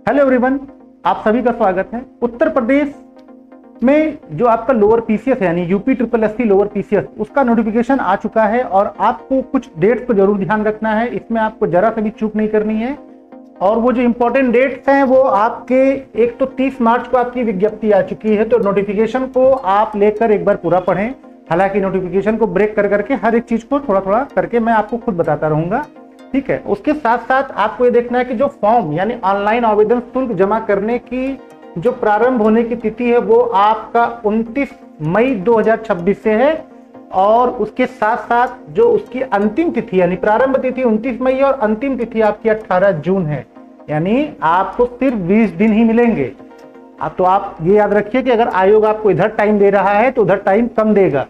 Hello everyone, आप सभी का स्वागत है। उत्तर प्रदेश में जो आपका लोअर पीसीएस है यानी UP triple SC lower PCS, उसका नोटिफिकेशन आ चुका है और आपको कुछ डेट्स को जरूर ध्यान रखना है। इसमें आपको जरा सा भी चूक नहीं करनी है। और वो जो इंपॉर्टेंट डेट्स हैं वो आपके एक तो 30 मार्च को आपकी विज्ञप्ति आ चुकी है, तो नोटिफिकेशन को आप लेकर एक बार पूरा पढ़ें। हालांकि नोटिफिकेशन को ब्रेक कर करके हर एक चीज को थोड़ा थोड़ा करके मैं आपको खुद बताता रहूंगा, ठीक है। उसके साथ साथ आपको ये देखना है कि जो फॉर्म यानी ऑनलाइन आवेदन शुल्क जमा करने की जो प्रारंभ होने की तिथि है वो आपका 29 मई 2026 से है। और उसके साथ साथ जो उसकी अंतिम तिथि यानी प्रारंभ तिथि 29 मई और अंतिम तिथि आपकी 18 जून है। यानी आपको सिर्फ 20 दिन ही मिलेंगे। अब तो आप ये याद रखिए कि अगर आयोग आपको इधर टाइम दे रहा है तो उधर टाइम कम देगा,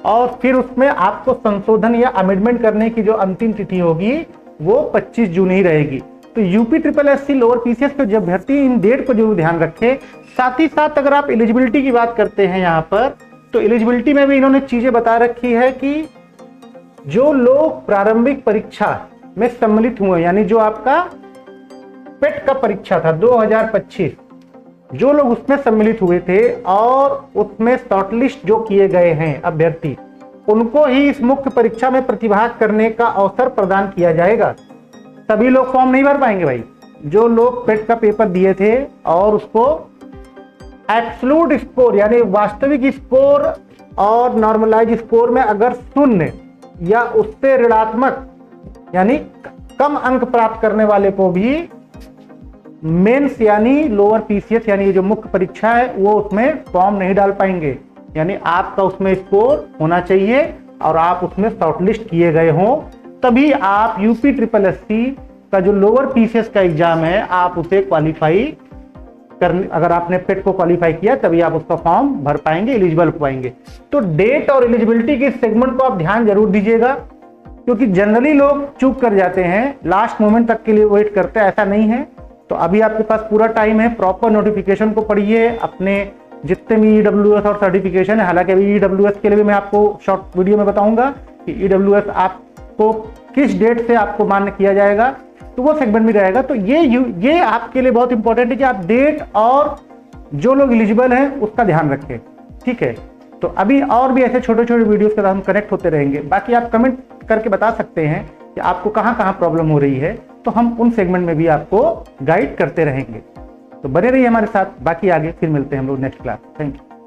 और फिर उसमें आपको संशोधन या अमेंडमेंट करने की जो अंतिम तिथि होगी वो 25 जून ही रहेगी। तो UP triple SC lower PCS के जो अभ्यर्थी इन डेट को जरूर ध्यान रखें। साथ ही साथ अगर आप एलिजिबिलिटी की बात करते हैं यहाँ पर, तो एलिजिबिलिटी में भी इन्होंने चीजें बता रखी है कि जो लोग प्रारंभिक परीक्षा में सम्मिलित हुए यानी जो आपका पेट का परीक्षा था 2025, जो लोग उसमें सम्मिलित हुए थे और उसमें शॉर्टलिस्ट जो किए गए हैं अभ्यर्थी, उनको ही इस मुख्य परीक्षा में प्रतिभाग करने का अवसर प्रदान किया जाएगा। सभी लोग फॉर्म नहीं भर पाएंगे भाई। जो लोग पेट का पेपर दिए थे और उसको एब्सोल्यूट स्कोर यानी वास्तविक स्कोर और नॉर्मलाइज स्कोर में अगर शून्य या उससे ऋणात्मक यानी कम अंक प्राप्त करने वाले को भी मेंस यानी लोअर पीसीएस यानी ये जो मुख्य परीक्षा है वो उसमें फॉर्म नहीं डाल पाएंगे। यानी आपका उसमें स्कोर होना चाहिए और आप उसमें शॉर्टलिस्ट किए गए हों, तभी आप यूपी ट्रिपल एससी का जो लोअर पीसीएस का एग्जाम है आप उसे क्वालिफाई कर, अगर आपने पेट को क्वालिफाई किया तभी आप उसका फॉर्म भर पाएंगे, एलिजिबल हो पाएंगे। तो डेट और एलिजिबिलिटी के सेगमेंट को आप ध्यान जरूर दीजिएगा, क्योंकि जनरली लोग चूक कर जाते हैं, लास्ट मोमेंट तक के लिए वेट करते हैं। ऐसा नहीं है। तो अभी आपके पास पूरा टाइम है, प्रॉपर नोटिफिकेशन को पढ़िए, अपने जितने भी ईडब्ल्यूएस और सर्टिफिकेशन है। हालांकि अभी ईडब्ल्यूएस के लिए भी मैं आपको शॉर्ट वीडियो में बताऊंगा कि ईडब्ल्यूएस आपको किस डेट से आपको मान्य किया जाएगा, तो वो सेगमेंट में रहेगा। तो ये आपके लिए बहुत इंपॉर्टेंट है कि आप डेट और जो लोग एलिजिबल हैं उसका ध्यान रखें, ठीक है। तो अभी और भी ऐसे छोटे छोटे वीडियोस के साथ हम कनेक्ट होते रहेंगे। बाकी आप कमेंट करके बता सकते हैं कि आपको कहाँ कहाँ प्रॉब्लम हो रही है, तो हम उन सेगमेंट में भी आपको गाइड करते रहेंगे। तो बने रहिए हमारे साथ। बाकी आगे फिर मिलते हैं हम लोग नेक्स्ट क्लास। Thank you.